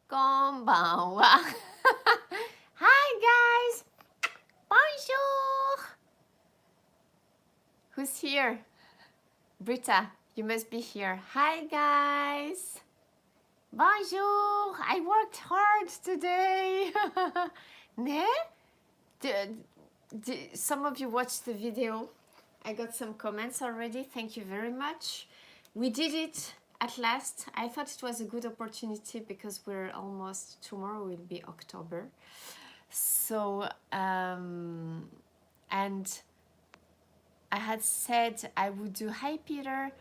Konbanwa. Hi guys. Bonjour. Who's here? Britta, you must be here. Hi guys. Bonjour. I worked hard today. Ne? Some of you watched the video. I got some comments already. Thank you very much. We did it at last. I thought it was a good opportunity because we're almost, tomorrow will be October. So, and I had said I would do, hi Peter,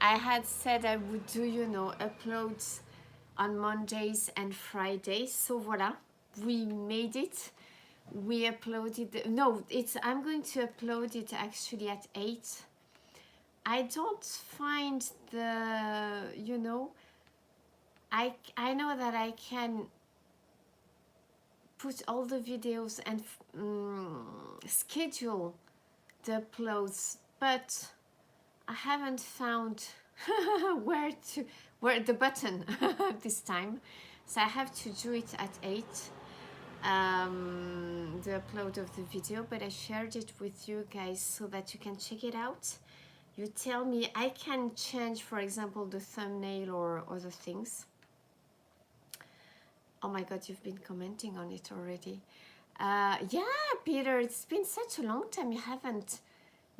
I had said I would do, you know, uploads on Mondays and Fridays. So voila, we made it. We uploaded, no, it's, I'm going to upload it actually at 8. I don't find the, you know, I know that I can put all the videos and schedule the uploads, but I haven't found where the button this time, so I have to do it at 8, the upload of the video, but I shared it with you guys so that you can check it out. You tell me, I can change, for example, the thumbnail or other things. Oh my god, you've been commenting on it already. Yeah, Peter, it's been such a long time. You haven't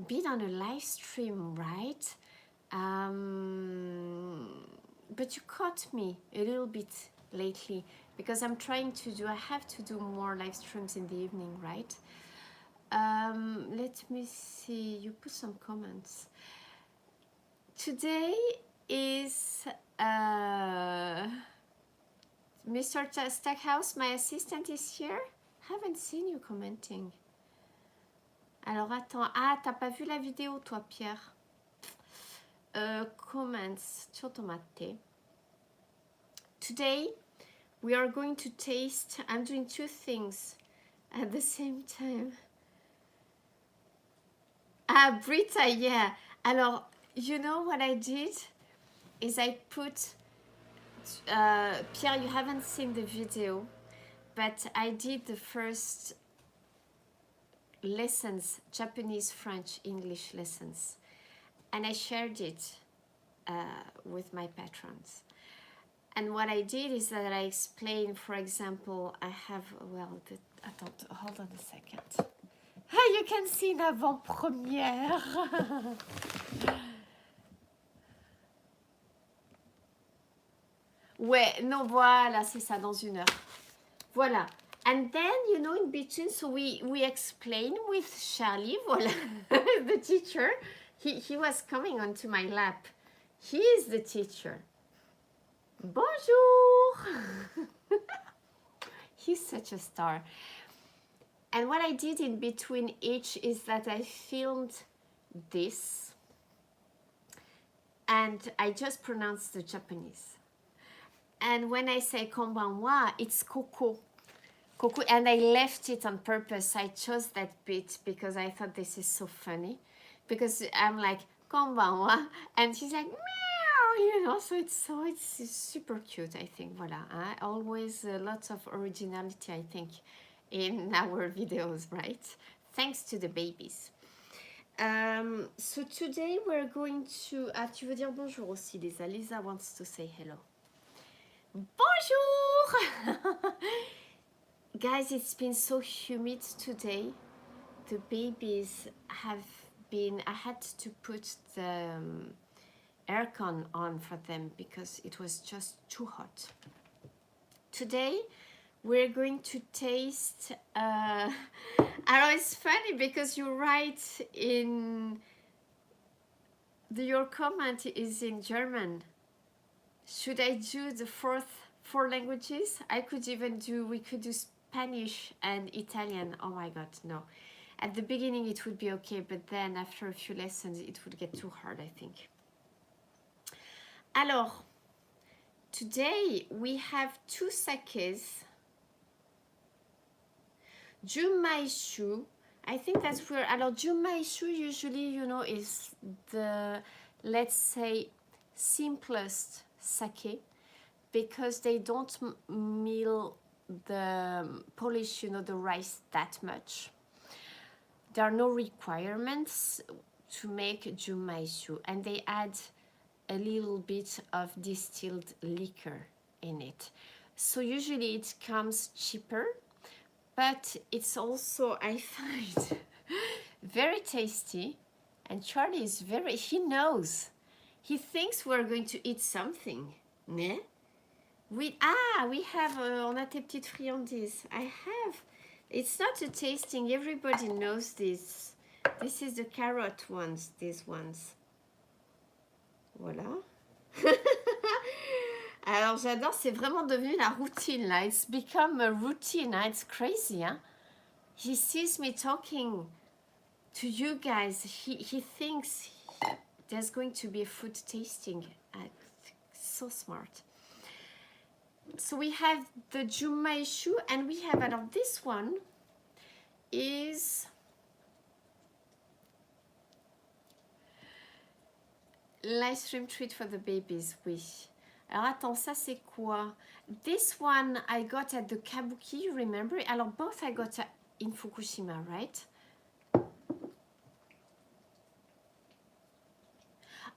been on a live stream, right? But you caught me a little bit lately because I'm trying to do, I have to do more live streams in the evening, right? Let me see, you put some comments. Today is Mr. Stackhouse, my assistant is here. Haven't seen you commenting. Alors attends, ah t'as pas vu la vidéo toi Pierre? Comments, chotomate. Today we are going to taste, I'm doing 2 things at the same time. Ah Britta, yeah. Alors, you know what I did? Is I put, Pierre, you haven't seen the video, but I did the first lessons, Japanese, French, English lessons, and I shared it with my patrons. And what I did is that I explained, for example, I have, well, attends, hold on a second. Ah, you can see une avant-première. Ouais, non, voilà, c'est ça, dans 1 heure. Voilà. And then, you know, in between, so we explain with Charlie, voilà, the teacher. He was coming onto my lap. He is the teacher. Bonjour! He's such a star. And what I did in between each is that I filmed this and I just pronounced the Japanese. And when I say konbanwa, it's koko. Koko, and I left it on purpose. I chose that bit because I thought this is so funny. Because I'm like, konbanwa, and she's like, meow, you know, so it's super cute, I think. Voilà, hein? Always lots of originality, I think, in our videos, right? Thanks to the babies. So today we're going to... Ah, tu veux dire bonjour aussi, Lisa. Lisa wants to say hello. Bonjour! Guys, it's been so humid today. The babies have been... I had to put the aircon on for them because it was just too hot. Today we're going to taste... I know it's funny because you write in... Your comment is in German. Should I do the 4 languages? I could even do, we could do Spanish and Italian. Oh my god, no. At the beginning it would be okay, but then after a few lessons it would get too hard, I think. Alors, today we have 2 sakes. Jumaishu, I think that's where, alors Jumaishu usually, you know, is the, let's say, simplest sake, because they don't mill the polish, you know, the rice that much. There are no requirements to make jumaishu, and they add a little bit of distilled liquor in it. So usually it comes cheaper, but it's also, I find, very tasty. And Charlie is very, he knows. He thinks we're going to eat something. Ne? We have, on a tes petites friandises. I have. It's not a tasting, everybody knows this. This is the carrot ones, these ones. Voilà. Alors j'adore, c'est vraiment devenu la routine là. It's become a routine, hein? It's crazy, hein? He sees me talking to you guys. He thinks there's going to be a food tasting. So smart. So we have the jumaishu, and we have, out of this one is live stream treat for the babies. Oui. Alors attends, ça c'est quoi? This one I got at the Kabuki, you remember? Alors both I got in Fukushima, right?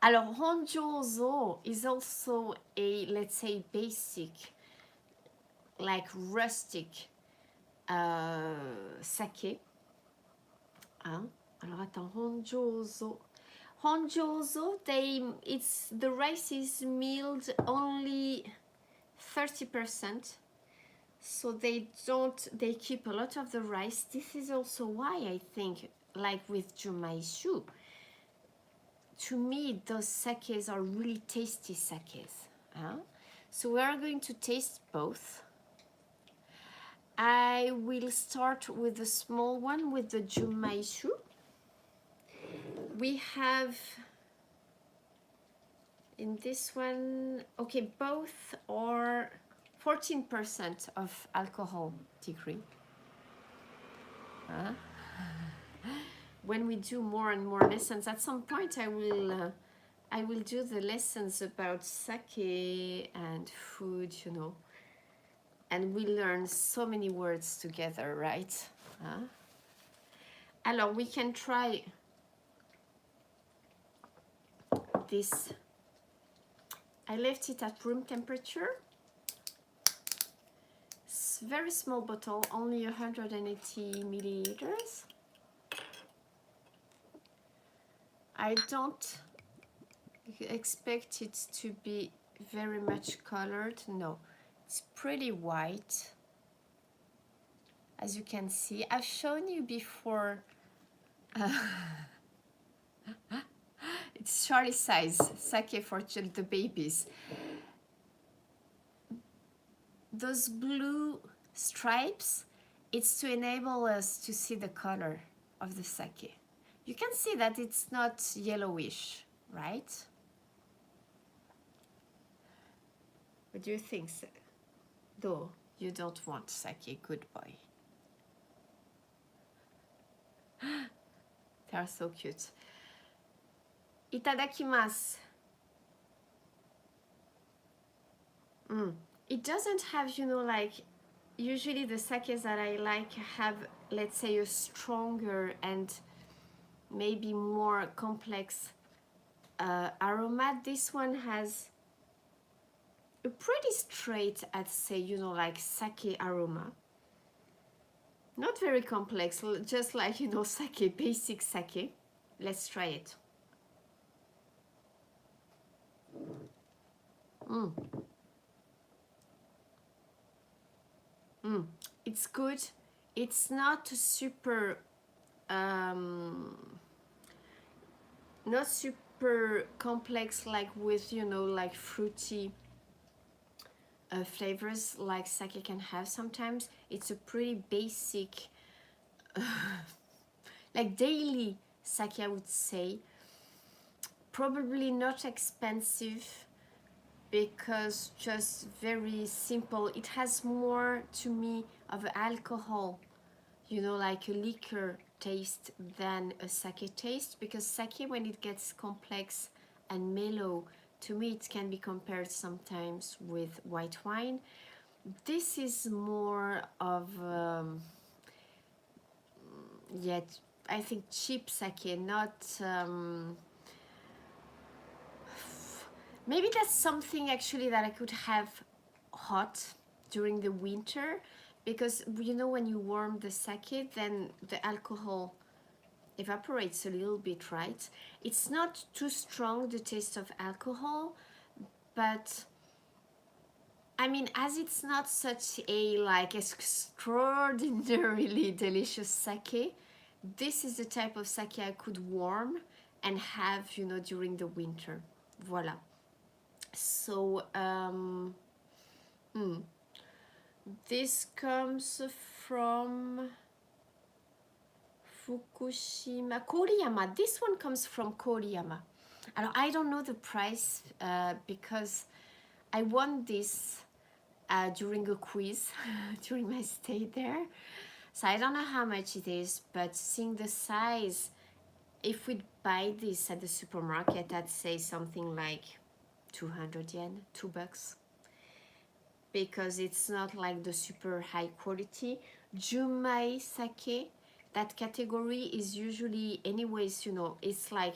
Alors honjozo is also a, let's say, basic, like rustic sake. Hein? Alors attends, honjozo. Honjozo, the rice is milled only 30%, so they keep a lot of the rice. This is also why I think, like with jumaishu, to me those sakes are really tasty sakes. Huh? So we are going to taste both. I will start with the small one, with the jumaishu. We have in this one, okay, both are 14% of alcohol degree. When we do more and more lessons, at some point I will do the lessons about sake and food, you know, and we learn so many words together, right? Alors we can try this. I left it at room temperature. It's a very small bottle, only 180 milliliters. I don't expect it to be very much colored. No, it's pretty white. As you can see, I've shown you before. It's Charlie size sake for the babies. Those blue stripes, it's to enable us to see the color of the sake. You can see that it's not yellowish, right? What do you think? Though you don't want sake, good boy. They are so cute. Itadakimasu. It doesn't have, you know, like, usually the sakes that I like have, let's say, a stronger and maybe more complex aroma. This one has a pretty straight, I'd say, you know, like sake aroma. Not very complex, just like, you know, sake, basic sake. Let's try it. It's good. It's not super not super complex, like with, you know, like fruity flavors like sake can have sometimes. It's a pretty basic like daily sake, I would say. Probably not expensive, because just very simple. It has more, to me, of alcohol, you know, like a liquor taste than a sake taste, because sake, when it gets complex and mellow, To me, it can be compared sometimes with white wine. This is more of, yet I think cheap sake, not, maybe that's something actually that I could have hot during the winter, because you know when you warm the sake, then the alcohol evaporates a little bit, right? It's not too strong, the taste of alcohol, but I mean, as it's not such a like extraordinarily delicious sake, this is the type of sake I could warm and have, you know, during the winter. Voila. So this comes from Fukushima, Koriyama. This one comes from Koriyama. I don't know the price because I won this during a quiz during my stay there. So I don't know how much it is, but seeing the size, if we'd buy this at the supermarket, I'd say something like 200 yen, $2. Because it's not like the super high quality. Junmai sake, that category is usually, anyways, you know, it's like,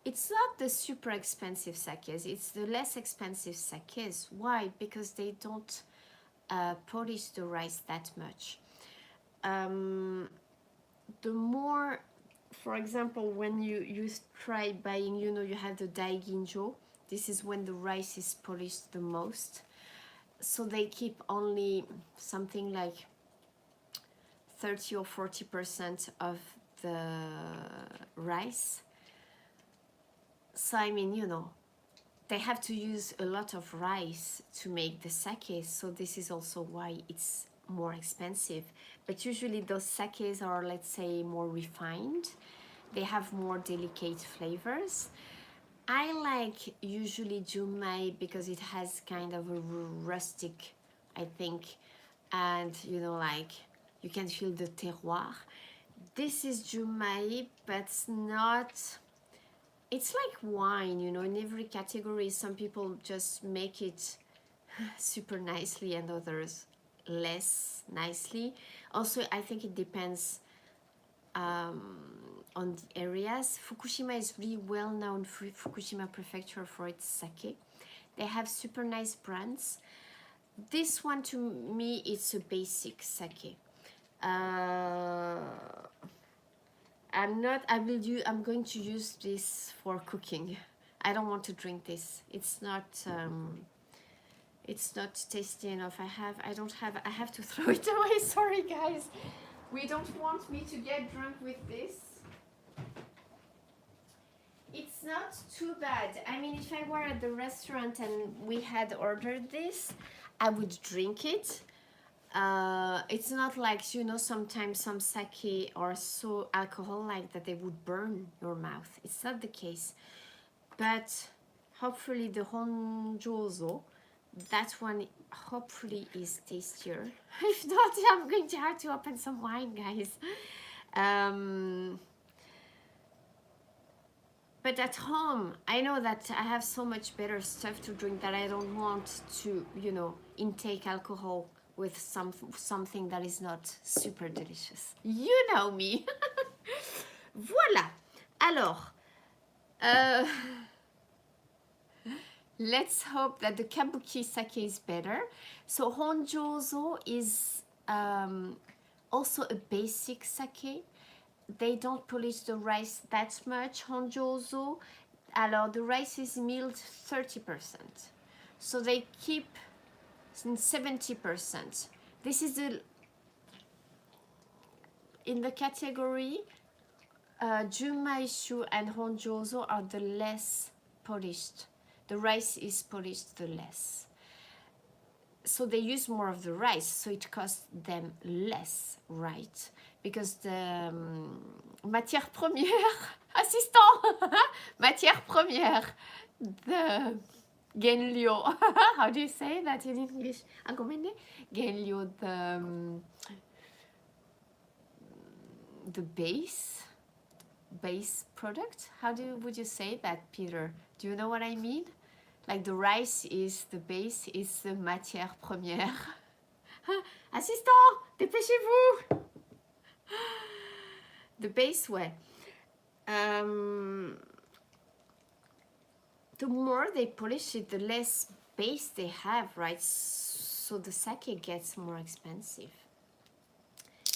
it's not the super expensive sakes, it's the less expensive sakes. Why? Because they don't polish the rice that much. The more, for example, when you try buying, you know, you have the daiginjo. This is when the rice is polished the most. So they keep only something like 30 or 40% of the rice. So I mean, you know, they have to use a lot of rice to make the sake. So this is also why it's more expensive. But usually those sakes are, let's say, more refined. They have more delicate flavors. I like usually junmai because it has kind of a rustic, I think, and you know, like you can feel the terroir. This is junmai, but it's not, it's like wine, you know, in every category. Some people just make it super nicely and others less nicely. Also, I think it depends on the areas. Fukushima is really well known for Fukushima prefecture for its sake. They have super nice brands. This one to me it's a basic sake. I'm going to use this for cooking. I don't want to drink this. It's not tasty enough. I have to throw it away. Sorry guys. We don't want me to get drunk with this. It's not too bad. I mean, if I were at the restaurant and we had ordered this, I would drink it. It's not like, you know, sometimes some sake are so alcohol-like that they would burn your mouth. It's not the case. But hopefully the honjozo, that one hopefully is tastier. If not, I'm going to have to open some wine, guys. But at home, I know that I have so much better stuff to drink that I don't want to, you know, intake alcohol with something that is not super delicious. You know me. Voilà. Alors, let's hope that the kabuki sake is better. So honjozo is also a basic sake. They don't polish the rice that much. Honjozo, alors the rice is milled 30%. So they keep 70%. This is in the category Junmaishu and Honjozo are the less polished. The rice is polished the less. So they use more of the rice, so it costs them less, right? Because the matière première, assistant, matière première, the genryo, how do you say that in English? Genryo, the base, base product. How would you say that, Peter? Do you know what I mean? Like the rice is the base, is the matière première. Assistant, dépêchez-vous. The base way. The more they polish it, the less base they have, right? So the sake gets more expensive.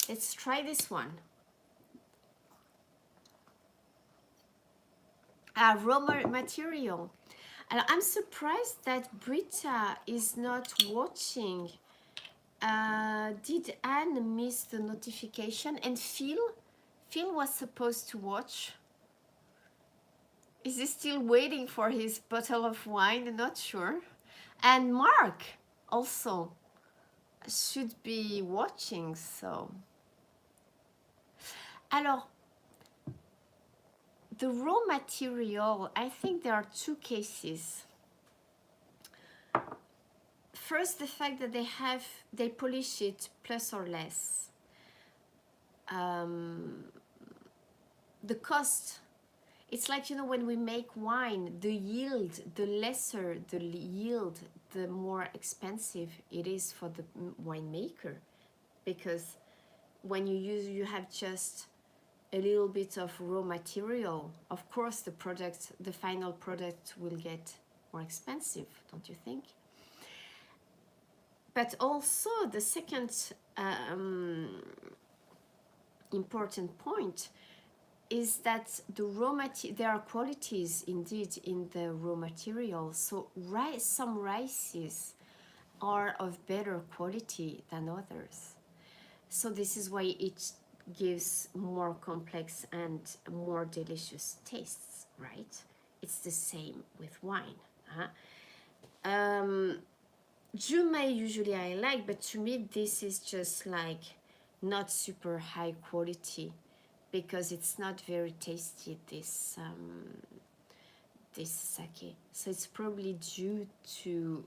Let's try this one. Raw material. And I'm surprised that Britta is not watching. Did Anne miss the notification? And Phil was supposed to watch. Is he still waiting for his bottle of wine? Not sure. And Mark also should be watching, so. Alors, the raw material, I think there are two cases. First, the fact that they polish it plus or less. The cost, it's like, you know, when we make wine, the yield, the lesser the yield, the more expensive it is for the winemaker, because when you have just a little bit of raw material, of course the final product will get more expensive, don't you think? But also the second important point is that there are qualities indeed in the raw material. So some rices are of better quality than others. So this is why it gives more complex and more delicious tastes, right? It's the same with wine. Jume usually I like, but to me this is just like not super high quality, because it's not very tasty, this sake. So it's probably due to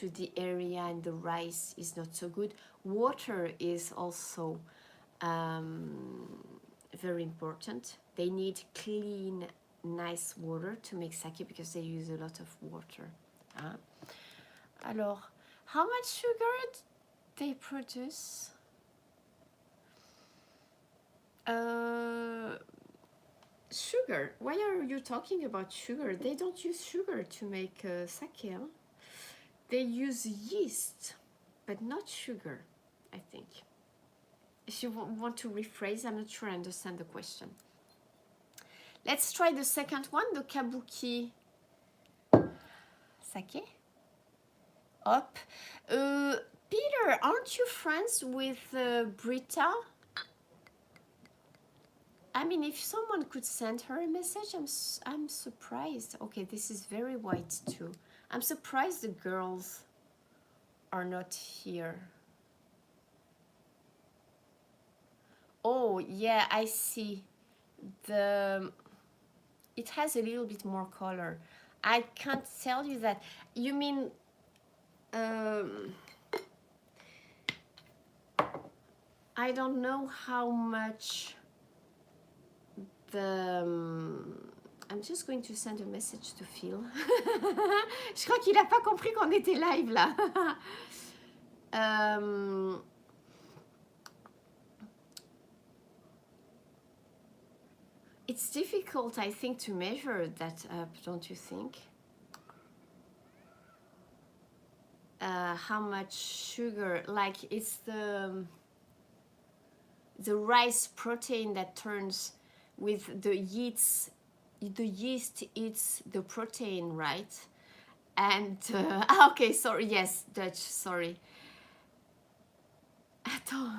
the area, and the rice is not so good. Water is also very important. They need clean, nice water to make sake, because they use a lot of water. Alors, how much sugar they produce? Sugar. Why are you talking about sugar? They don't use sugar to make sake. Huh? They use yeast, but not sugar, I think. If you want to rephrase, I'm not sure I understand the question. Let's try the second one, the kabuki sake. Up. Peter, aren't you friends with Britta? I mean, if someone could send her a message, I'm surprised. Okay, this is very white too. I'm surprised the girls are not here. Oh, yeah, I see. It has a little bit more color. I can't tell you that. You mean I don't know how much I'm just going to send a message to Phil. Je crois qu'il n'a pas compris qu'on était live là. It's difficult, I think, to measure that up, don't you think? How much sugar, like it's the rice protein that turns with the yeast eats the protein, right? And okay, sorry, yes, Dutch, sorry. Attends.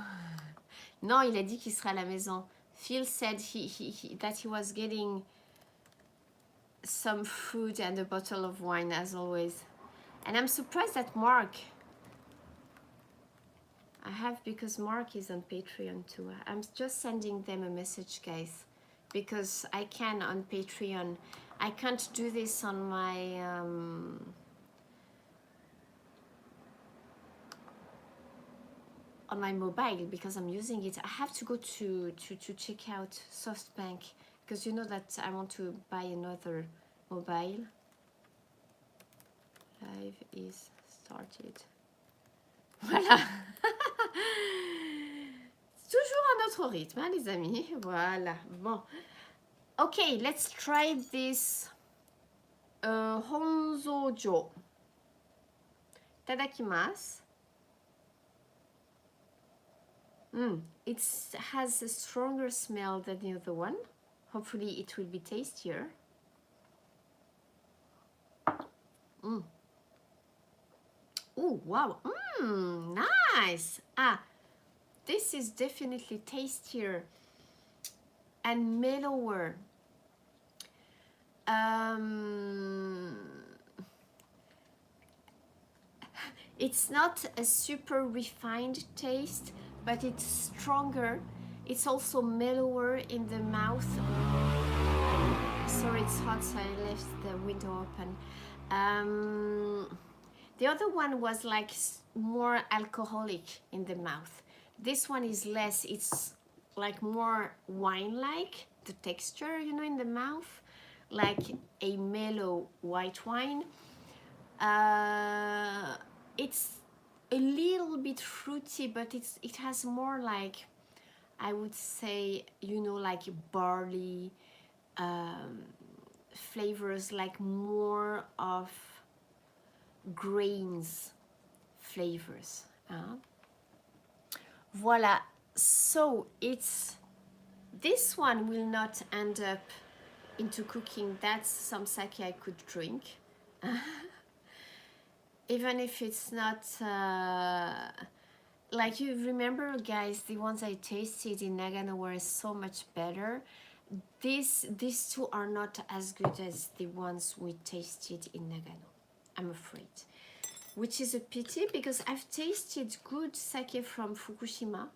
Non, il a dit qu'il serait à la maison. Phil said that he was getting some food and a bottle of wine, as always. And I'm surprised that Mark, because Mark is on Patreon too. I'm just sending them a message, guys, because I can on Patreon. I can't do this on my on my mobile because I'm using it. I have to go to check out SoftBank because you know that I want to buy another mobile. Live is started. Voilà. Toujours à notre rythme, hein, les amis. Voilà. Bon. Okay, let's try this Honzojo. Tadakimasu. It has a stronger smell than the other one. Hopefully it will be tastier. Oh, wow. Nice. This is definitely tastier and mellower. It's not a super refined taste, but it's stronger. It's also mellower in the mouth. Sorry, it's hot, so I left the window open. The other one was like more alcoholic in the mouth. This one is less. It's like more wine-like, the texture, you know, in the mouth, like a mellow white wine. It's a little bit fruity, but it has more like, I would say, you know, like barley flavors, like more of grains flavors. Voila. So this one will not end up into cooking. That's some sake I could drink. Even if it's not like, you remember, guys, the ones I tasted in Nagano were so much better. These two are not as good as the ones we tasted in Nagano, I'm afraid. Which is a pity because I've tasted good sake from Fukushima.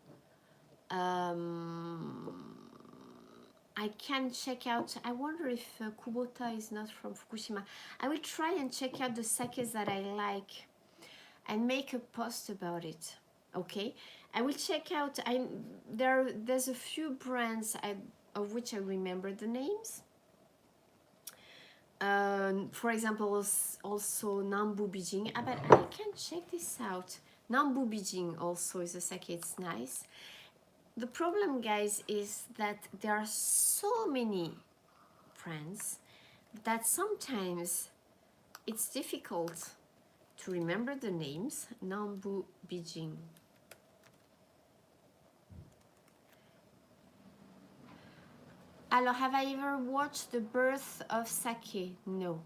I can check out, I wonder if Kubota is not from Fukushima. I will try and check out the sakes that I like and make a post about it. Okay, I will check out, there's a few brands of which I remember the names. For example, also Nanbu Bijin. But I can check this out. Nanbu Bijin also is a sake, it's nice. The problem, guys, is that there are so many brands that sometimes it's difficult to remember the names. Nanbu Bijin. Alors, have I ever watched The Birth of Sake? No.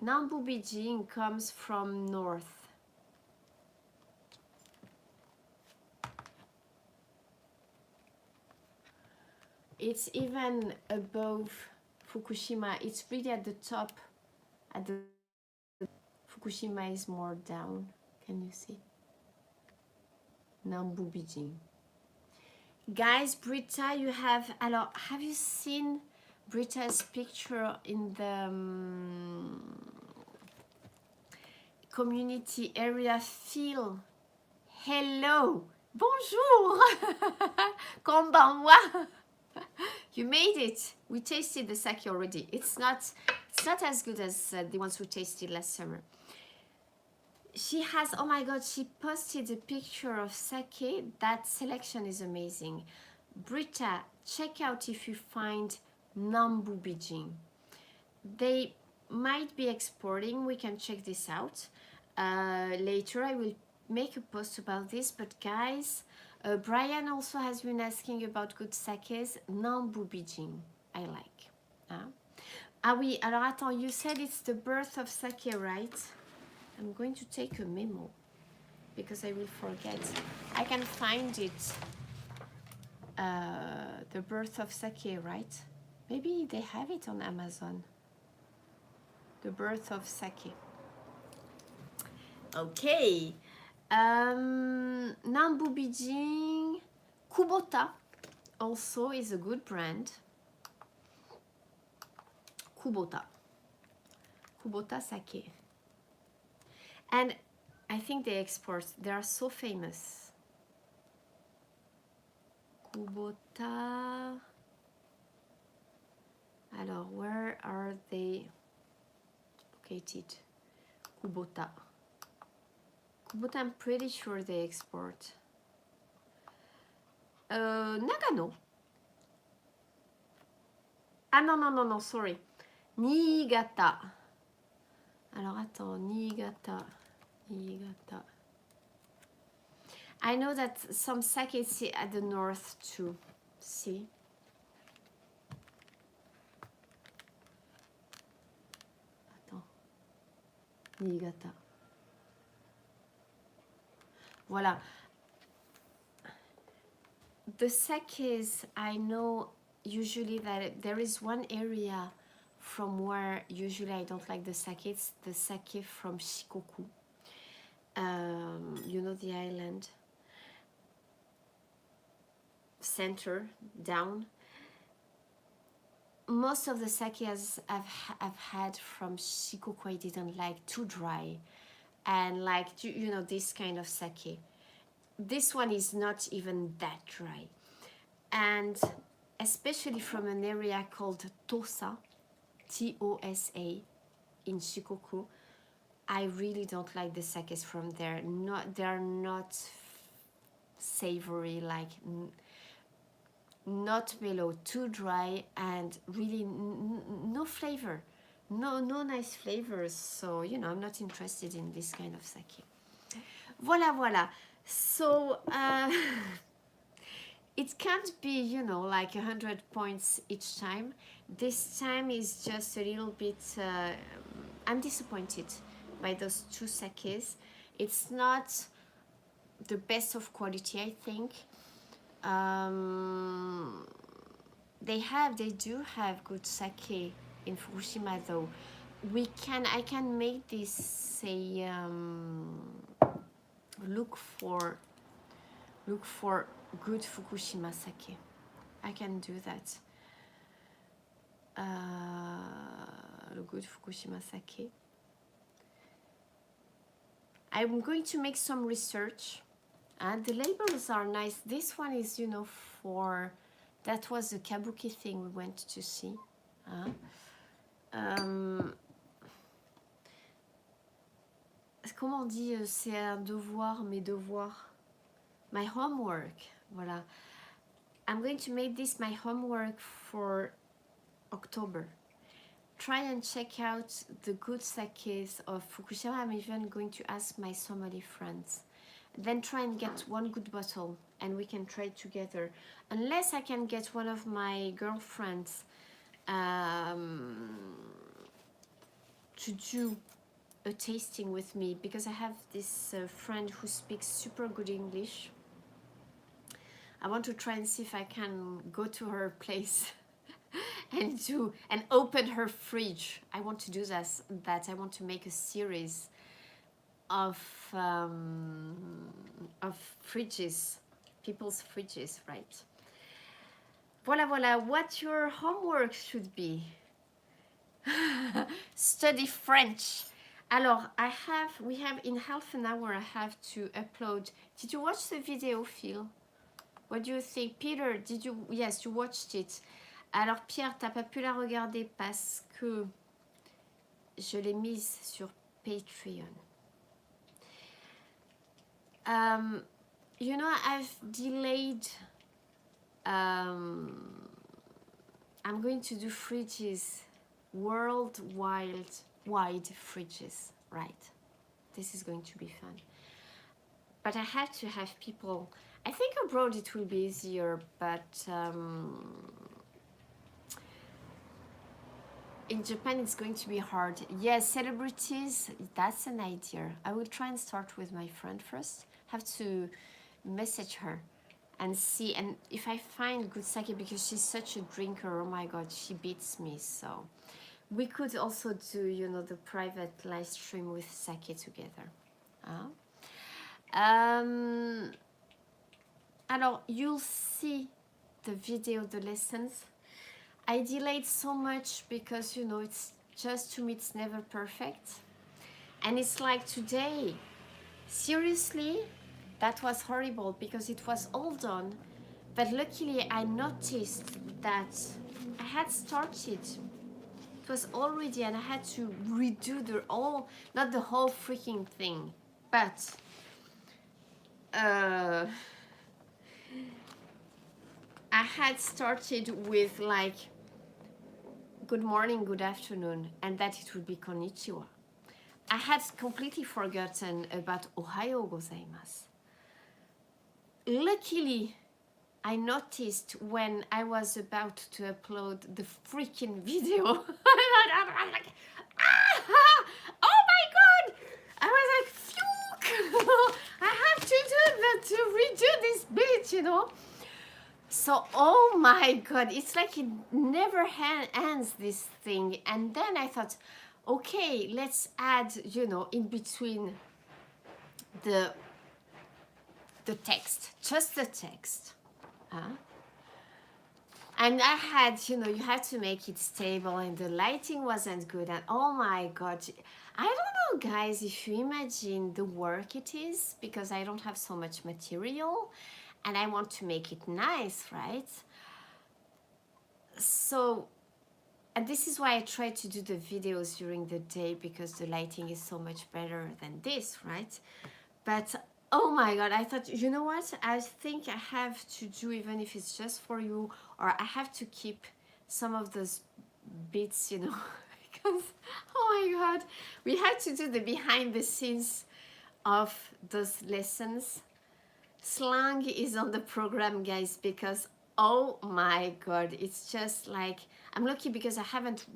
Nanbu Bijin comes from north. It's even above Fukushima. It's really at the top. Fukushima is more down. Can you see? Nanbu Bijin. Guys, Britta, you have... Alors, have you seen Britta's picture in the community area? Phil, hello, bonjour, konbanwa. You made it. We tasted the sake already. It's not as good as the ones we tasted last summer. She has, oh my god, she posted a picture of sake. That selection is amazing. Britta, check out if you find Nanbu Bijin. They might be exporting. We can check this out later. I will make a post about this. But guys, Brian also has been asking about good sakes. Nanbu Bijin, I like. Ah oui, alors attends, you said it's The Birth of Sake, right? I'm going to take a memo because I will forget. I can find it. The Birth of Sake, right? Maybe they have it on Amazon. The Birth of Sake. Okay. Nanbu Bijin. Kubota also is a good brand. Kubota. Kubota sake. And I think they export. They are so famous. Kubota. Alors, where are they located? Kubota. Kubota, I'm pretty sure they export. Nagano. Ah non, non, non, non, sorry. Niigata. Alors, attends, Niigata. Niigata. I know that some sake is at the north too. See? Attends. Niigata. Voilà. The sakes, I know usually that there is one area from where usually I don't like the sake. It's the sake from Shikoku. You know, the island. Center, down. Most of the sakes I've had from Shikoku I didn't like, too dry. And like, you know, this kind of sake. This one is not even that dry. And especially from an area called Tosa, Tosa, in Shikoku, I really don't like the sakes from there. They're not savory, like not mellow, too dry, and really no flavor, no nice flavors. So, you know, I'm not interested in this kind of sake. Voila, voila. So it can't be, you know, like 100 points each time. This time is just a little bit, I'm disappointed by those two sakes. It's not the best of quality, I think. They do have good sake in Fukushima though. I can make this say look for good Fukushima sake. I can do that. Good Fukushima sake. I'm going to make some research. And the labels are nice. This one is, you know, for... That was the kabuki thing we went to see. Comment on dit? C'est un devoir, mes devoirs. My homework. Voilà. I'm going to make this my homework for October. Try and check out the good sakes of Fukushima. I'm even going to ask my Somali friends. Then try and get one good bottle and we can try together. Unless I can get one of my girlfriends to do a tasting with me, because I have this friend who speaks super good English. I want to try and see if I can go to her place and open her fridge. I want to do that. I want to make a series of fridges, people's fridges, right? Voila, voila. What your homework should be? Study French. Alors, we have in half an hour. I have to upload. Did you watch the video, Phil? What do you think, Peter? Did you? Yes, you watched it. Alors, Pierre, t'as pas pu la regarder parce que je l'ai mise sur Patreon. You know, I've delayed. I'm going to do fridges, wide fridges, right? This is going to be fun. But I have to have people. I think abroad it will be easier, but in Japan it's going to be hard. Yes, celebrities, that's an idea. I will try and start with my friend first. Have to message her and see, and if I find good sake, because she's such a drinker, oh my god, she beats me. So we could also do, you know, the private live stream with sake together. Alors, you'll see the video, the lessons. I delayed so much because, you know, it's just, to me, it's never perfect. And it's like today, Seriously, that was horrible because it was all done. But luckily, I noticed that I had started. It was already, and I had to redo the all, not the whole freaking thing, but I had started with like good morning, good afternoon, and that it would be konnichiwa. I had completely forgotten about ohayo gozaimasu. Luckily, I noticed when I was about to upload the freaking video. I was like, ah, oh my god! I was like, phew! I have to do that to redo this bit, you know. So, oh my god, it's like it never ends, this thing. And then I thought, okay, let's add, you know, in between the text, just the text. And I had, you know, you had to make it stable and the lighting wasn't good. And oh my god, I don't know, guys, if you imagine the work it is, because I don't have so much material and I want to make it nice, right? So, and this is why I try to do the videos during the day, because the lighting is so much better than this, right? But oh my god, I thought, you know what, I think I have to do, even if it's just for you, or I have to keep some of those bits, you know, because oh my god, we had to do the behind the scenes of those lessons. Slang is on the program, guys, because oh my god, it's just like, I'm lucky because I haven't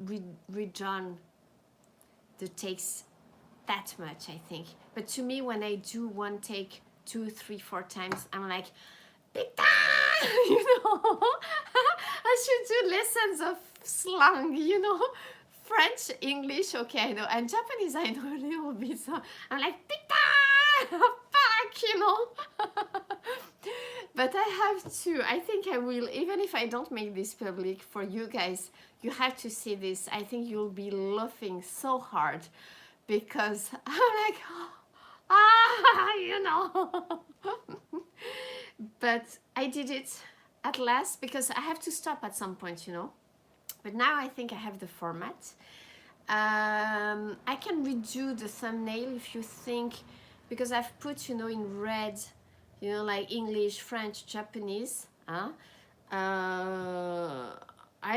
redone the takes that much, I think. But to me, when I do one take 2, 3, 4 times, I'm like, Pita! You know, I should do lessons of slang, you know, French, English, okay, I know, and Japanese, I know a little bit, so I'm like, Pita! Fuck, you know. But I have to, I think I will, even if I don't make this public for you guys, you have to see this. I think you'll be laughing so hard, because I'm like, you know. But I did it at last, because I have to stop at some point, you know. But now I think I have the format. I can redo the thumbnail if you think, because I've put, you know, in red, you know, like English, French, Japanese. I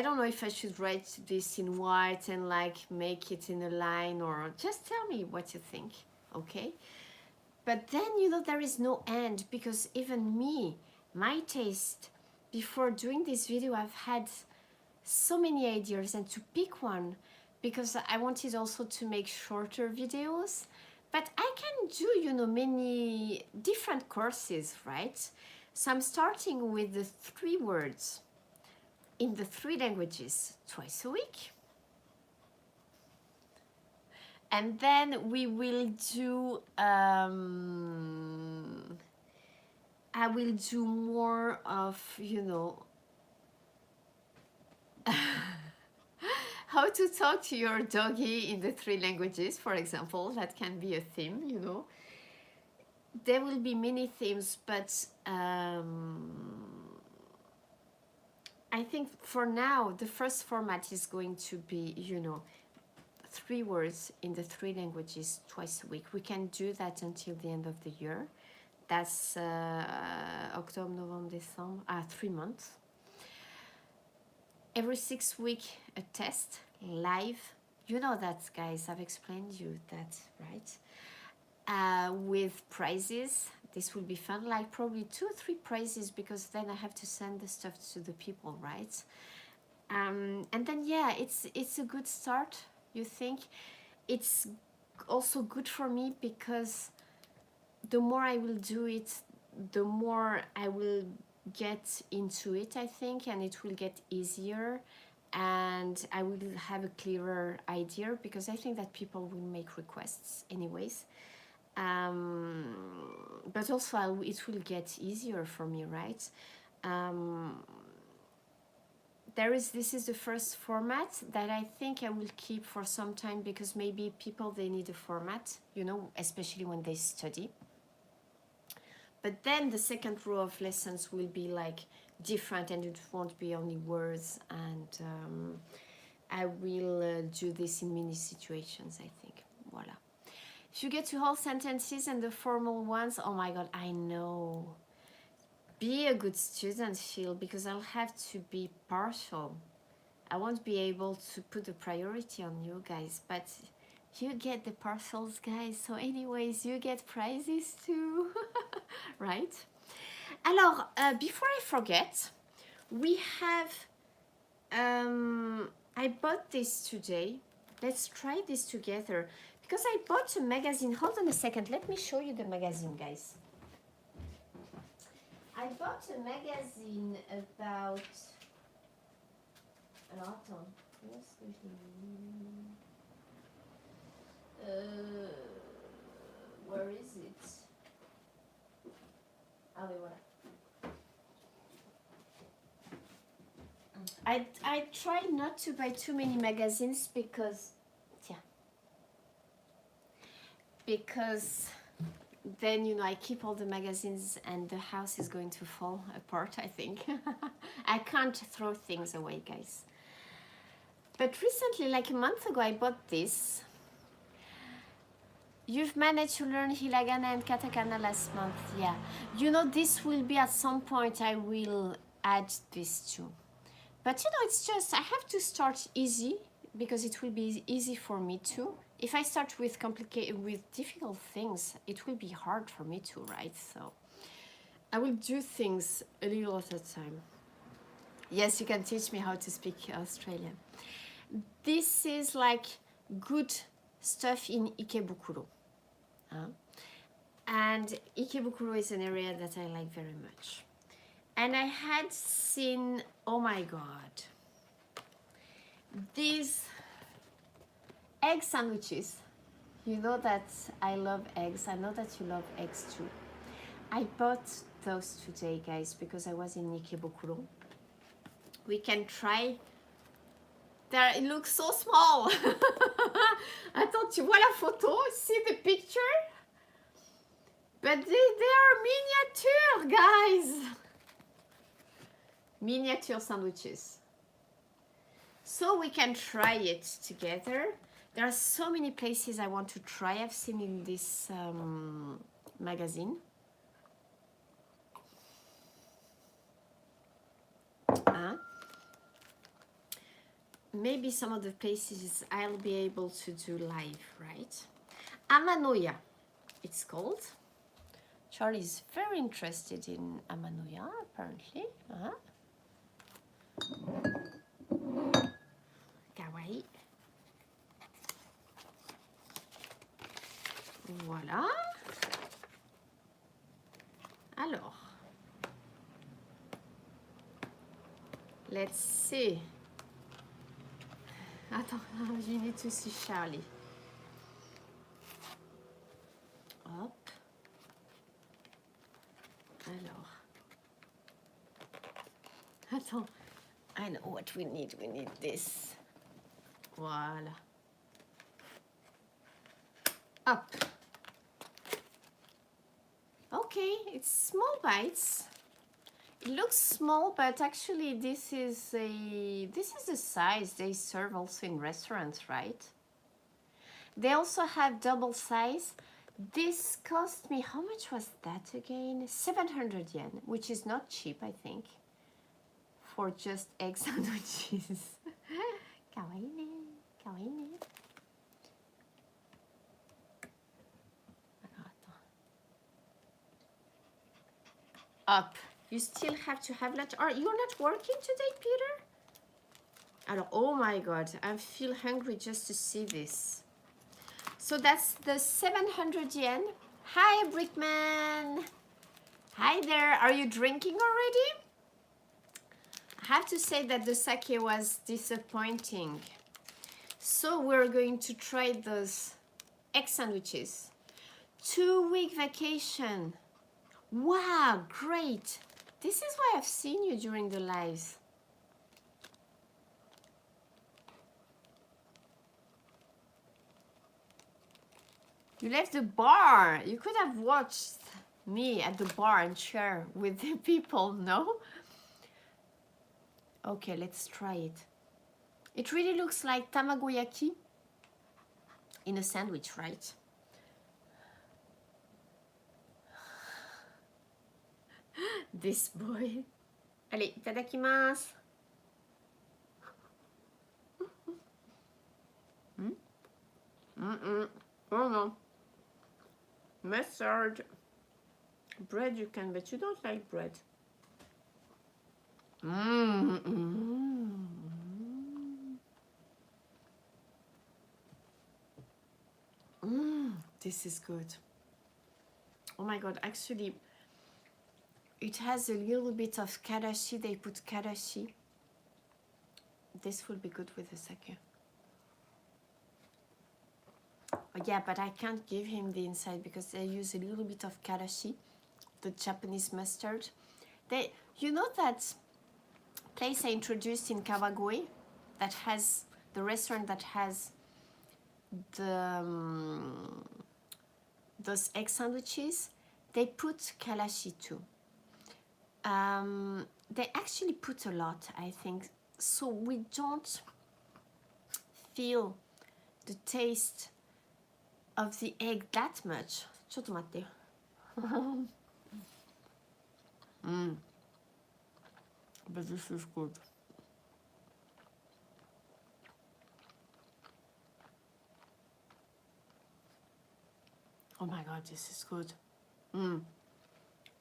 don't know if I should write this in white and like make it in a line, or just tell me what you think, okay? But then, you know, there is no end, because even me, my taste, before doing this video, I've had so many ideas, and to pick one, because I wanted also to make shorter videos. But I can do, you know, many different courses, right? So I'm starting with the 3 words in the 3 languages twice a week. And then we will do, I will do more of, you know, how to talk to your doggy in the 3 languages, for example. That can be a theme, you know. There will be many themes, but I think for now, the first format is going to be, you know, 3 words in the 3 languages twice a week. We can do that until the end of the year. That's October, November, December, 3 months. Every 6 weeks, a test, live. You know that, guys, I've explained you that, right? With prizes. This will be fun, like probably 2 or 3 prizes, because then I have to send the stuff to the people, right? And then, yeah, it's a good start, you think. It's also good for me, because the more I will do it, the more I will get into it, I think, and it will get easier, and I will have a clearer idea, because I think that people will make requests anyways. But also it will get easier for me, right? This is the first format that I think I will keep for some time, because maybe people, they need a format, you know, especially when they study. But then the second row of lessons will be like different, and it won't be only words, and I will do this in mini situations, I think. Voila. If you get to whole sentences and the formal ones, oh my god, I know. Be a good student, Phil, because I'll have to be partial. I won't be able to put the priority on you guys, but you get the parcels, guys. So anyways, you get prizes too, right? Alors, before I forget, we have, I bought this today. Let's try this together. Because I bought a magazine. Hold on a second. Let me show you the magazine, guys. I bought a magazine about... Alors, attends. Où est-ce que je l'ai mis? Where is it? Ah oui, voilà. I try not to buy too many magazines because... Yeah. Because then, you know, I keep all the magazines and the house is going to fall apart, I think. I can't throw things away, guys. But recently, like a month ago, I bought this. You've managed to learn Hiragana and Katakana last month. Yeah. You know, this will be at some point, I will add this too. But you know, it's just, I have to start easy because it will be easy for me too. If I start with difficult things, it will be hard for me too, right? So I will do things a little at a time. Yes, you can teach me how to speak Australian. This is like good stuff in Ikebukuro. And Ikebukuro is an area that I like very much. And I had seen, oh my god, these egg sandwiches. You know that I love eggs. I know that you love eggs too. I bought those today, guys, because I was in Ikebukuro. We can try. There, it looks so small. Attends, tu vois la photo? See the picture? But they are miniature, guys. Miniature sandwiches. So we can try it together. There are so many places I want to try. I've seen in this magazine. Maybe some of the places I'll be able to do live, right? Amanoya, it's called. Charlie's very interested in Amanoya, apparently. Kawaii. Voilà. Alors, let's see. Attends, you need to see Charlie. Hop. Alors. Attends. I know what we need. We need this. Voilà. Up. Okay, it's small bites. It looks small, but actually this is the size they serve also in restaurants, right? They also have double size. This cost me, how much was that again? 700 yen, which is not cheap, I think, for just egg sandwiches. Kawaii ne, kawaii ne. Up. You still have to have lunch. Are you not working today, Peter? Alors, oh my god, I feel hungry just to see this. So that's the 700 yen. Hi, Brickman. Hi there. Are you drinking already? I have to say that the sake was disappointing. So we're going to try those egg sandwiches. 2-week vacation. Wow, great. This is why I've seen you during the lives. You left the bar. You could have watched me at the bar and share with the people, no? Okay, let's try it. It really looks like tamagoyaki in a sandwich, right? This boy. Allez, itadakimasu. Oh no. Mustard. Bread you can, but you don't like bread. This is good. Oh my god, actually, it has a little bit of karashi. They put karashi. This will be good with the sake. Yeah, but I can't give him the inside because they use a little bit of karashi, the Japanese mustard. They, you know that place I introduced in Kawagoe, that has the restaurant that has the those egg sandwiches. They put karashi too. They actually put a lot, I think, so we don't feel the taste of the egg that much. ちょっと待ってよ。But this is good. Oh my god, this is good.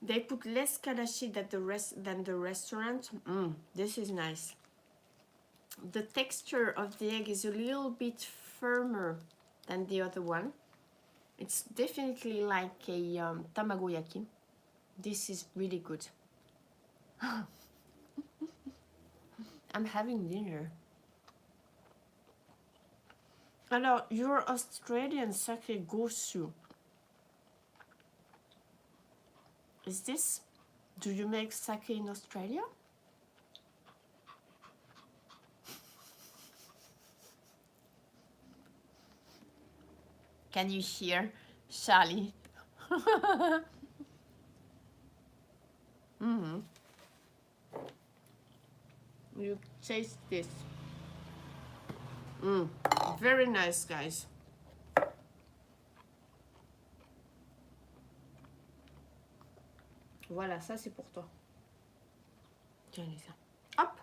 They put less karashi than the restaurant. This is nice. The texture of the egg is a little bit firmer than the other one. It's definitely like a tamagoyaki. This is really good. I'm having dinner. Alors, your Australian sake gosu. Is this? Do you make sake in Australia? Can you hear Charlie? You taste this. Very nice, guys. Voilà, ça c'est pour toi. Tiens, Lisa. Hop.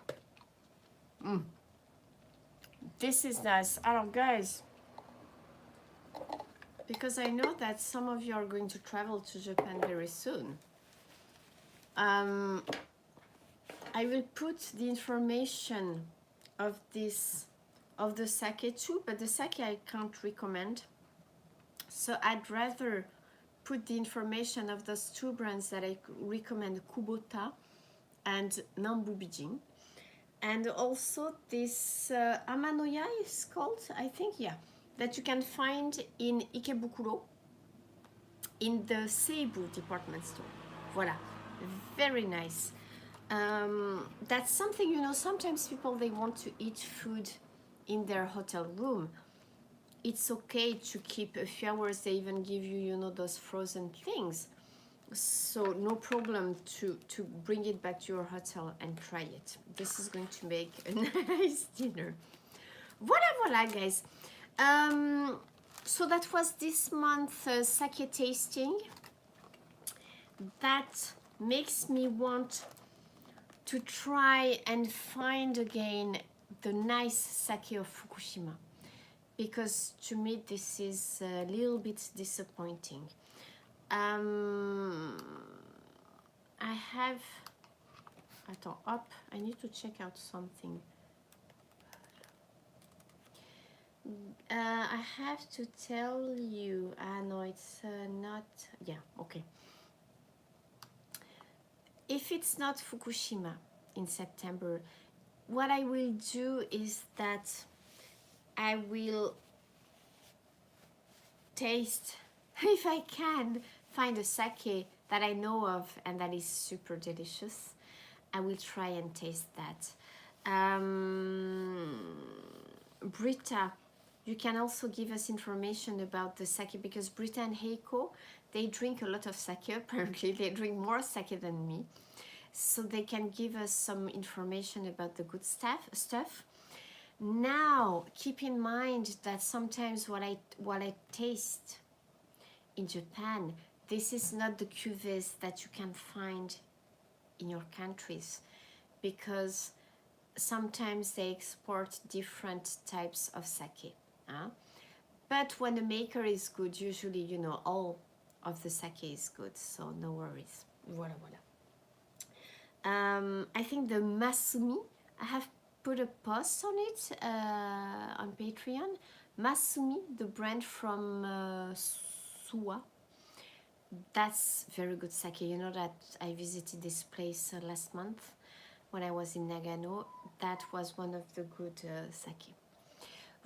This is nice. Alors, guys, because I know that some of you are going to travel to Japan very soon, I will put the information of this, of the sake too, but the sake I can't recommend. So I'd rather put the information of those two brands that I recommend, Kubota and Nanbu Bijin. And also this Amanoya is called, I think, yeah, that you can find in Ikebukuro in the Seibu Department store. Voilà, very nice. That's something, you know, sometimes people, they want to eat food in their hotel room. It's okay to keep a few hours. They even give you, you know, those frozen things. So no problem to bring it back to your hotel and try it. This is going to make a nice dinner. Voila, guys. So that was this month's sake tasting. That makes me want to try and find again the nice sake of Fukushima, because to me this is a little bit disappointing. I have, attends, hop, I need to check out something. I have to tell you, no, it's not, yeah, okay. If it's not Fukushima in September, what I will do is that I will taste, if I can, find a sake that I know of and that is super delicious. I will try and taste that. Britta, you can also give us information about the sake, because Britta and Heiko, they drink a lot of sake. Apparently, they drink more sake than me, so they can give us some information about the good stuff. Now, keep in mind that sometimes what I taste in Japan, this is not the cuvées that you can find in your countries, because sometimes they export different types of sake. But when the maker is good, usually, you know, all of the sake is good, so no worries. Voilà, voilà. I think the Masumi, I have put a post on it on Patreon. Masumi, the brand from Suwa. That's very good sake. You know that I visited this place last month when I was in Nagano. That was one of the good sake.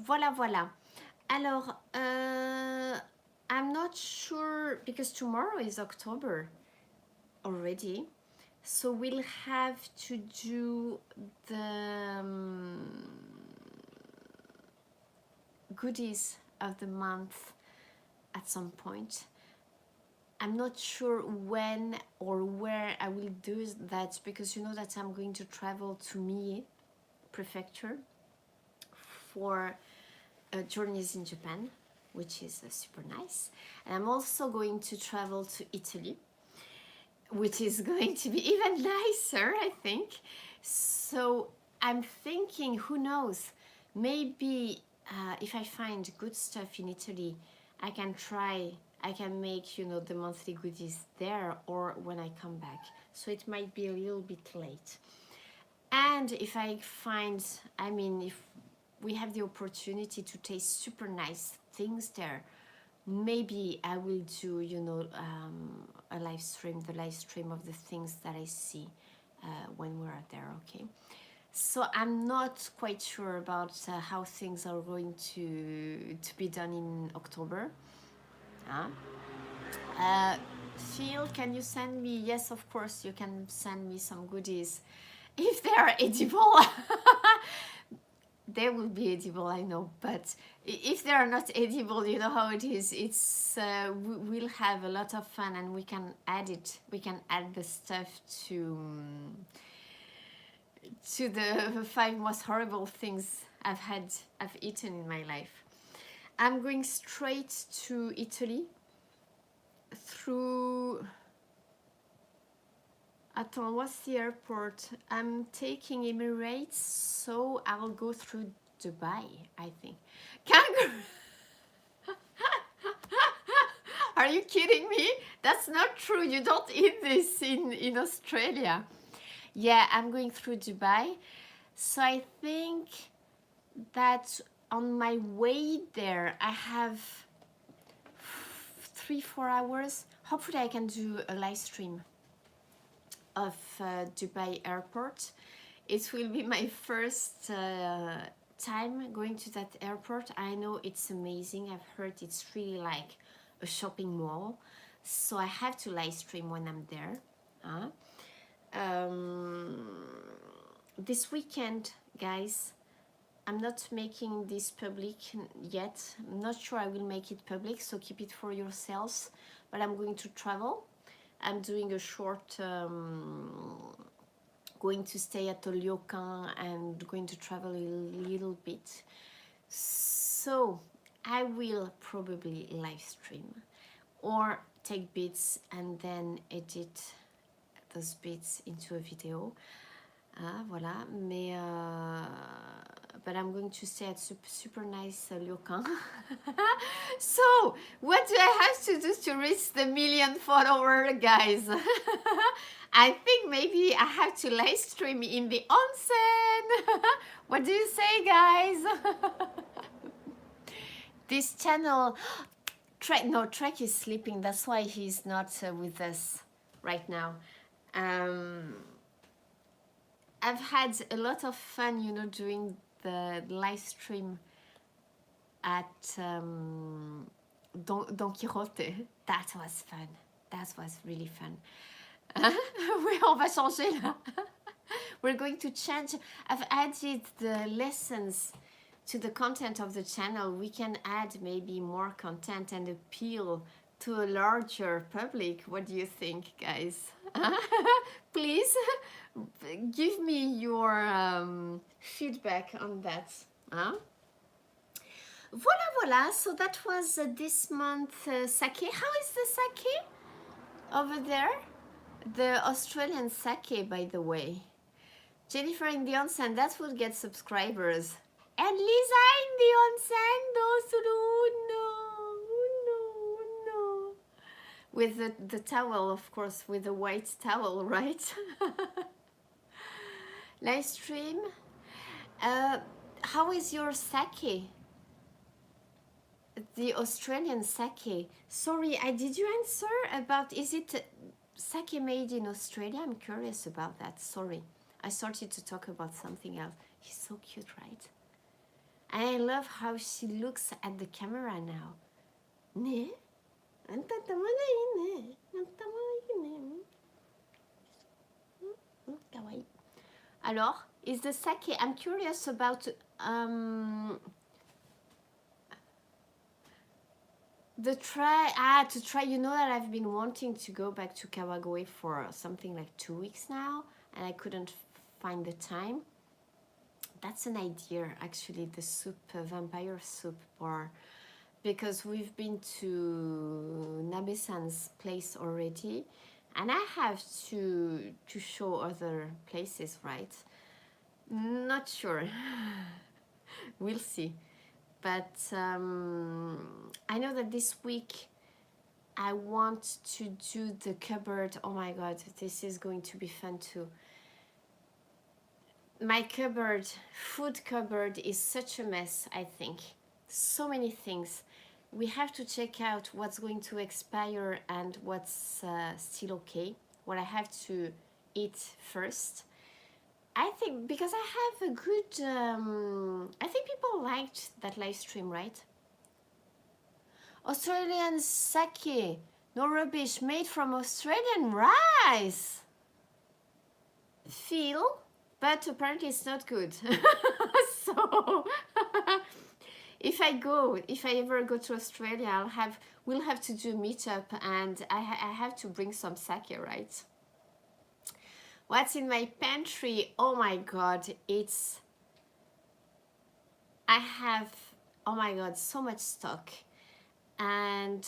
Voilà, voilà. Alors, I'm not sure, because tomorrow is October already, so we'll have to do the goodies of the month at some point. I'm not sure when or where I will do that, because you know that I'm going to travel to Mie prefecture for journeys in Japan, which is super nice. And I'm also going to travel to Italy, which is going to be even nicer, I think. So I'm thinking, who knows, maybe if I find good stuff in Italy, I can make, you know, the monthly goodies there or when I come back. So it might be a little bit late. And if I find, I mean, if we have the opportunity to taste super nice things there, maybe I will do, you know, the live stream of the things that I see when we're there, okay? So I'm not quite sure about how things are going to be done in October. Phil, can you send me? Yes, of course, you can send me some goodies if they are edible. They will be edible, I know, but if they are not edible, you know how it is. It's we'll have a lot of fun, and we can add it. We can add the stuff to the 5 most horrible things I've eaten in my life. I'm going straight to Italy through. Attends, what's the airport? I'm taking Emirates, so I will go through Dubai, I think. Kangaroo! Are you kidding me? That's not true. You don't eat this in Australia. Yeah, I'm going through Dubai. So I think that on my way there, I have 3-4 hours. Hopefully I can do a live stream of Dubai airport. It will be my first time going to that airport. I know it's amazing. I've heard it's really like a shopping mall. So I have to live stream when I'm there. This weekend, guys, I'm not making this public yet. I'm not sure I will make it public, so keep it for yourselves. But I'm going to travel. I'm doing a short, going to stay at a ryokan and going to travel a little bit. So I will probably live stream or take bits and then edit those bits into a video. Voilà, mais but I'm going to stay at super nice ryokan. So what do I have to do to reach the 1 million follower, guys? I think maybe I have to live stream in the onsen. What do you say, guys? This channel, Trek is sleeping. That's why he's not with us right now. I've had a lot of fun, you know, doing the live stream at Don Quixote. That was fun. That was really fun. Oui, on va changer là. We're going to change. I've added the lessons to the content of the channel. We can add maybe more content and appeal to a larger public. What do you think, guys? Please give me your feedback on that. Huh? Voila, so that was this month sake. How is the sake over there? The Australian sake, by the way. Jennifer in the onsen, that would get subscribers. And Lisa in the onsen, no. With the towel, of course, with the white towel, right? Live stream. How is your sake? The Australian sake. Sorry, did you answer about, is it sake made in Australia? I'm curious about that. Sorry. I started to talk about something else. She's so cute, right? And I love how she looks at the camera now. Ne? Alors, is the sake, I'm curious about to try, you know that I've been wanting to go back to Kawagoe for something like 2 weeks now, and I couldn't find the time. That's an idea, actually, the soup, vampire soup bar, because we've been to Nabe-san's place already, and I have to show other places, right? Not sure. We'll see. But I know that this week I want to do the cupboard. Oh my god, this is going to be fun too. My cupboard, food cupboard, is such a mess, I think. So many things. We have to check out what's going to expire and what's still okay. What I have to eat first. I think, because I have a good, I think people liked that live stream, right? Australian sake, no rubbish, made from Australian rice. Feel, but apparently it's not good. So, if I ever go to Australia, we'll have to do a meetup, and I have to bring some sake, right? What's in my pantry? Oh my god, I have, oh my god, so much stock. And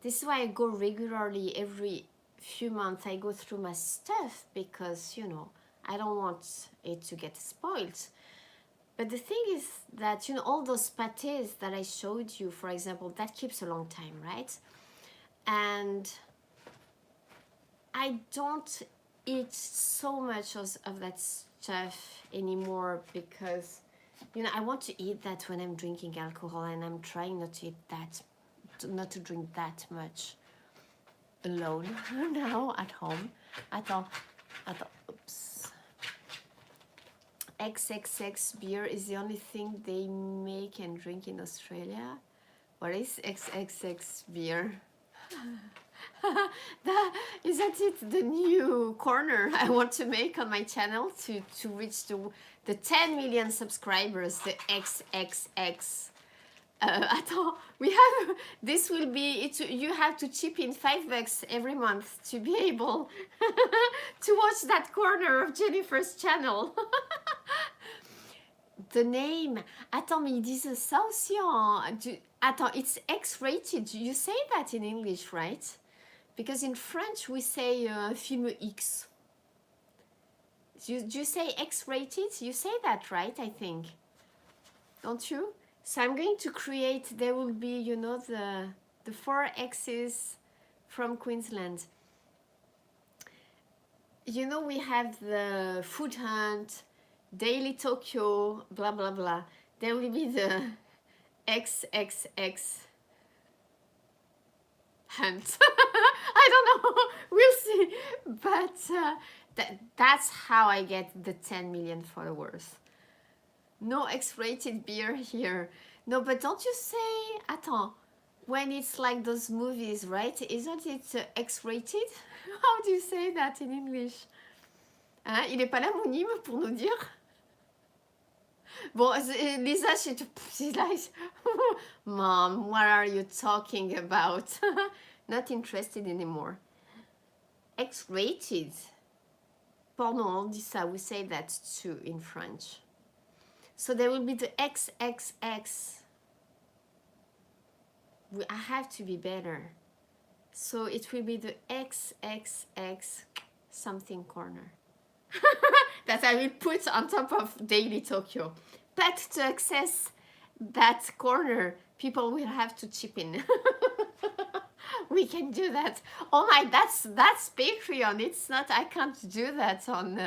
this is why I go regularly. Every few months I go through my stuff, because, you know, I don't want it to get spoiled. But the thing is that, you know, all those pâtés that I showed you, for example, that keeps a long time, right? And I don't eat so much of that stuff anymore, because, you know, I want to eat that when I'm drinking alcohol, and I'm trying not to eat that, not to drink that much alone now at home. Oops. XXX beer is the only thing they make and drink in Australia. What is XXX beer? Isn't it the new corner I want to make on my channel to reach the 10 million subscribers, the XXX. We have, this will be, you have to chip in $5 every month to be able to watch that corner of Jennifer's channel. The name, attends, mais ils disent ça aussi attends, it's X-rated, you say that in English, right? Because in French we say film X. Do you say X-rated? You say that, right, I think? Don't you? So I'm going to create, there will be, you know, the 4 X's from Queensland. You know, we have the Food Hunt, Daily Tokyo, blah, blah, blah. There will be the XXX Hunt. I don't know, we'll see. But that's how I get the 10 million followers. No X-rated beer here. No, but don't you say, attends, when it's like those movies, right? Isn't it X-rated? How do you say that in English? Hein? Il n'est pas là, Mounim, pour nous dire? Bon, Lisa, she's like, Mom, what are you talking about? Not interested anymore. X-rated. Pardon, on dit ça. We say that too in French. So there will be the XXX. I have to be better. So it will be the XXX something corner. That I will put on top of Daily Tokyo. But to access that corner, people will have to chip in. We can do that. Oh my, that's Patreon. It's not, I can't do that on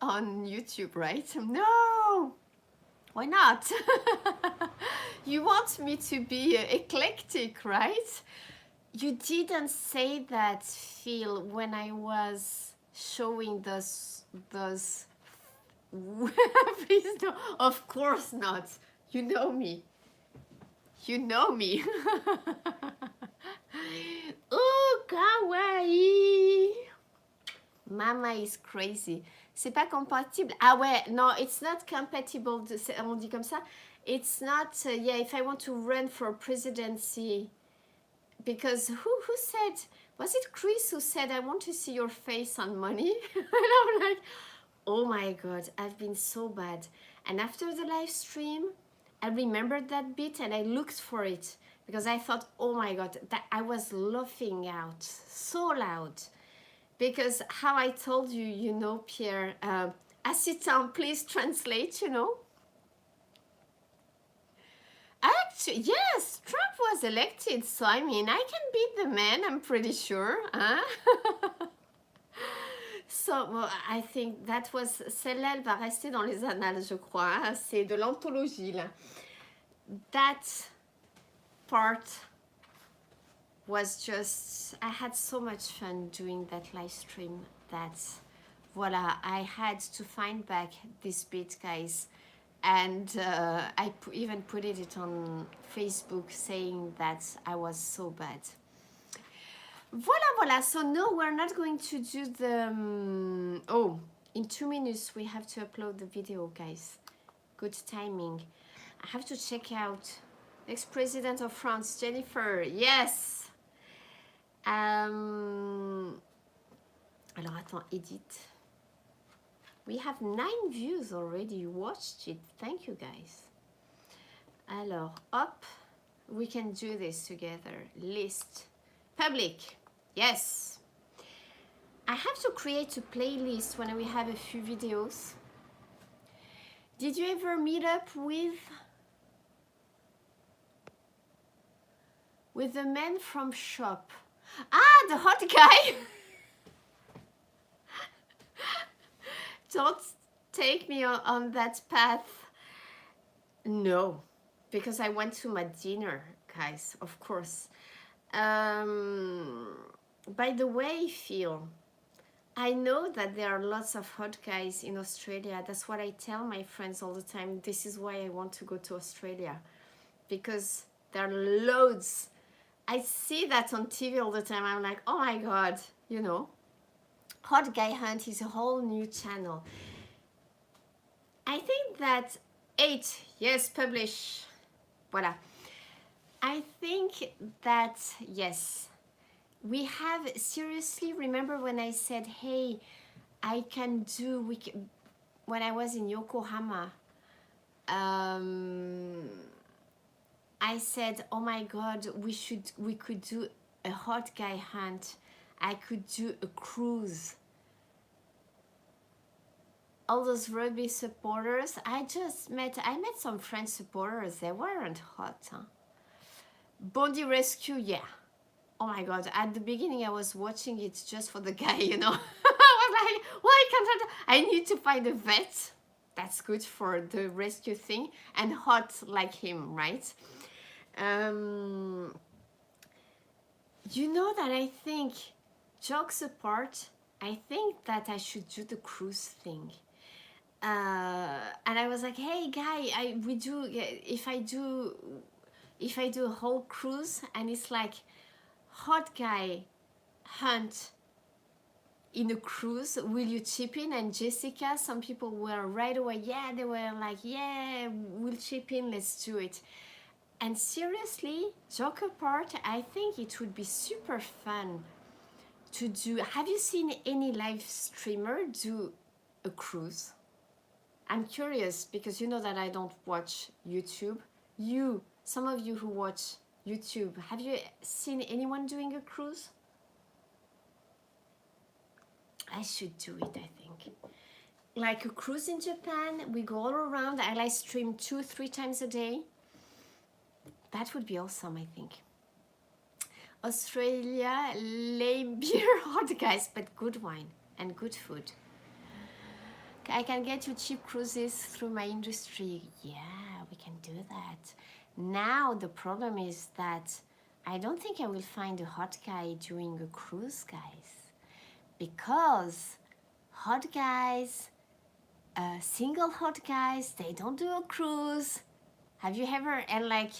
on YouTube, right? No, why not? You want me to be eclectic, right? You didn't say that, Phil, when I was showing those please no, of course not. You know me. You know me. Oh, kawaii. Mama is crazy. C'est pas compatible. Ah ouais, no, it's not compatible. On dit comme ça. It's not, yeah, if I want to run for presidency. Because who said, was it Chris who said, I want to see your face on money? And I'm like, oh my God, I've been so bad. And after the live stream, I remembered that bit and I looked for it because I thought, oh my God, that I was laughing out so loud. Because how I told you, you know, Pierre, assistant, please translate, you know. Actually, yes, Trump was elected, so I mean, I can beat the man, I'm pretty sure. Hein? So, well, I think that was, celle-là, elle va rester dans les annales, je crois. Hein? C'est de l'anthologie, là. That part was just, I had so much fun doing that live stream that, voila, I had to find back this bit, guys. And I even put it on Facebook saying that I was so bad. Voila. So no, we're not going to do the... oh, in 2 minutes we have to upload the video, guys. Good timing. I have to check out ex-president of France, Jennifer. Yes. Alors attends, edit. We have 9 views already. You watched it. Thank you, guys. Alors, hop. We can do this together. List. Public. Yes. I have to create a playlist when we have a few videos. Did you ever meet up with the man from shop? Ah, the hot guy. Don't take me on that path. No, because I went to my dinner, guys, of course. By the way, Phil, I know that there are lots of hot guys in Australia. That's what I tell my friends all the time. This is why I want to go to Australia, because there are loads. I see that on TV all the time. I'm like, oh my God, you know. Hot Guy Hunt is a whole new channel. I think that 8, yes, publish. Voila. I think that, yes, we have, seriously, remember when I said, hey, I can do, when I was in Yokohama, I said, oh my God, we could do a hot guy hunt. I could do a cruise. All those rugby supporters, I met some French supporters. They weren't hot, huh? Bondi Rescue, yeah. Oh my God, at the beginning I was watching it just for the guy, you know. I was like, why can't I need to find a vet. That's good for the rescue thing. And hot like him, right? You know that I think, jokes apart, I think that I should do the cruise thing. And I was like, hey guy, if I do a whole cruise and it's like hot guy hunt in a cruise, will you chip in? And Jessica, some people were right away, yeah, they were like, yeah, we'll chip in, let's do it. And seriously, joke apart, I think it would be super fun to do. Have you seen any live streamer do a cruise? I'm curious because you know that I don't watch YouTube. Some of you who watch YouTube, have you seen anyone doing a cruise? I should do it, I think. Like a cruise in Japan, we go all around. I live stream 2-3 times a day. That would be awesome, I think. Australia, lame beer, hot guys, but good wine and good food. I can get you cheap cruises through my industry. Yeah, we can do that. Now the problem is that I don't think I will find a hot guy doing a cruise, guys, because hot guys, single hot guys, they don't do a cruise. Have you ever? And like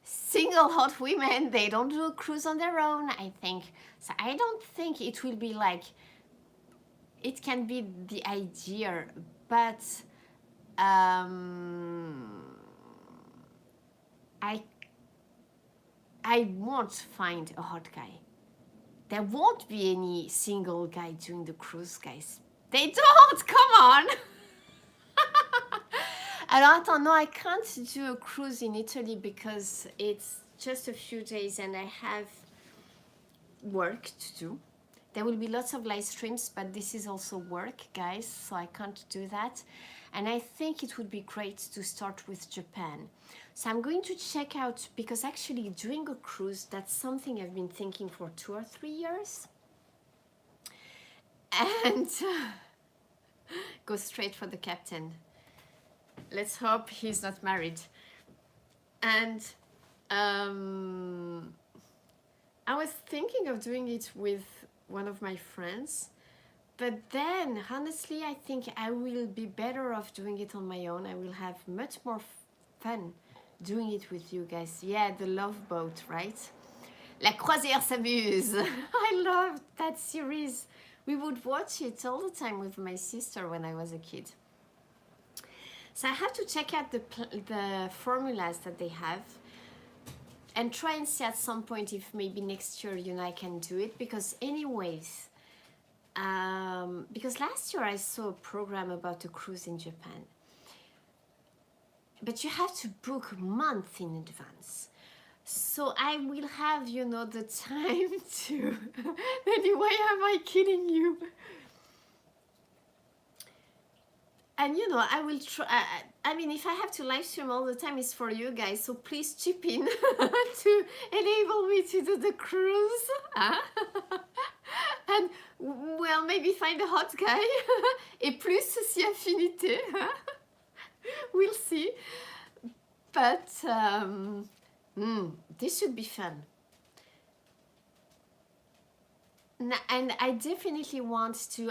single hot women, they don't do a cruise on their own, I think. So I don't think it will be like, it can be the idea, but I won't find a hot guy. There won't be any single guy doing the cruise, guys. They don't, come on. Alors, no, I can't do a cruise in Italy because it's just a few days and I have work to do. There will be lots of live streams, but this is also work, guys, so I can't do that. And I think it would be great to start with Japan. So I'm going to check out, because actually doing a cruise, that's something I've been thinking for 2 or 3 years. And go straight for the captain. Let's hope he's not married. And I was thinking of doing it with one of my friends, but then honestly I think I will be better off doing it on my own. I will have much more fun doing it with you guys. Yeah, the love boat, right? La croisière s'amuse. I love that series. We would watch it all the time with my sister when I was a kid. So I have to check out the formulas that they have and try and see at some point if maybe next year, you know, I can do it. Because anyways, because last year I saw a program about a cruise in Japan. But you have to book a month in advance. So I will have, you know, the time to... Anyway, am I kidding you? And you know, I will try. I mean, if I have to live stream all the time, it's for you guys. So please chip in to enable me to do the cruise. And well, maybe find a hot guy. Et plus si affinité. We'll see. But this should be fun. And I definitely want to.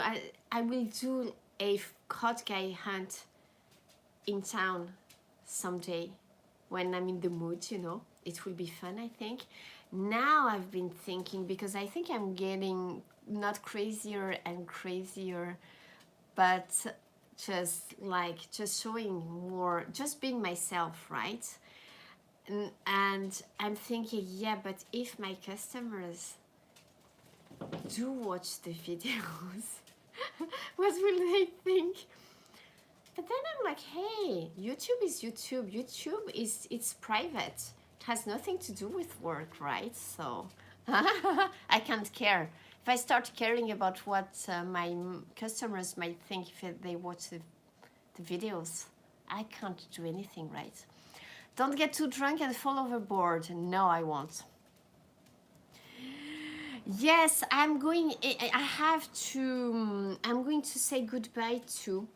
I will do a hot guy hunt in town someday when I'm in the mood, you know. It will be fun, I think. Now I've been thinking, because I think I'm getting not crazier and crazier, but just showing more, just being myself, right? And I'm thinking, yeah, but if my customers do watch the videos, what will they think? But then I'm like, hey, YouTube is YouTube. YouTube it's private. It has nothing to do with work, right? So I can't care. If I start caring about what my customers might think if they watch the videos, I can't do anything, right? Don't get too drunk and fall overboard. No, I won't. Yes, I'm going to say goodbye to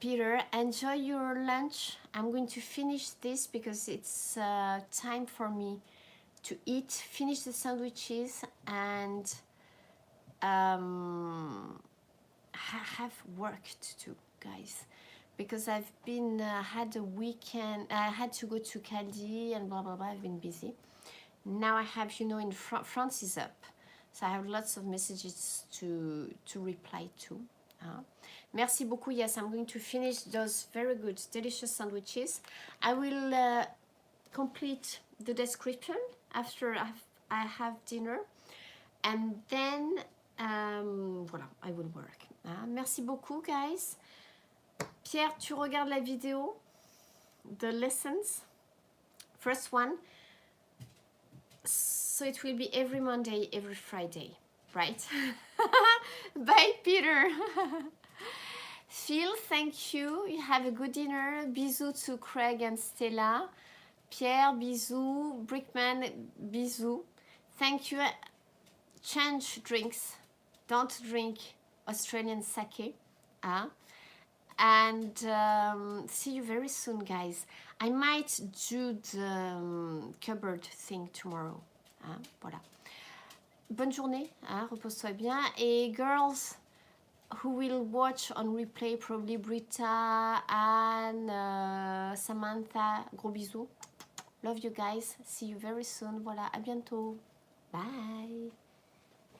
Peter. Enjoy your lunch. I'm going to finish this because it's time for me to eat, finish the sandwiches, and have work to do, guys, because I've been had a weekend. I had to go to Caldi and blah blah blah. I've been busy. Now I have, you know, in France is up, so I have lots of messages to reply to. Merci beaucoup. Yes, I'm going to finish those very good, delicious sandwiches. I will complete the description after I have dinner. And then, voilà, I will work. Merci beaucoup, guys. Pierre, tu regardes la vidéo, the lessons, first one. So it will be every Monday, every Friday, right? Bye, Peter. Phil, thank you. You have a good dinner. Bisous to Craig and Stella. Pierre, bisous. Brickman, bisous. Thank you. Change drinks. Don't drink Australian sake. And see you very soon, guys. I might do the cupboard thing tomorrow. Voilà. Bonne journée. Repose-toi bien. Et girls who will watch on replay, probably Britta, Anne, Samantha, gros bisous. Love you guys. See you very soon. Voilà, à bientôt. Bye.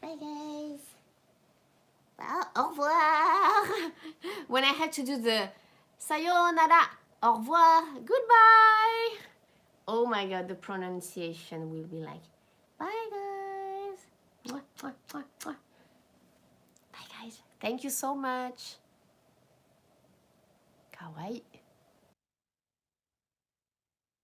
Bye, guys. Well, au revoir. When I had to do the sayonara, au revoir, goodbye. Oh my god, the pronunciation will be like, bye, guys. Mwah, mwah, mwah, mwah. Bye, guys. Thank you so much. Kawaii.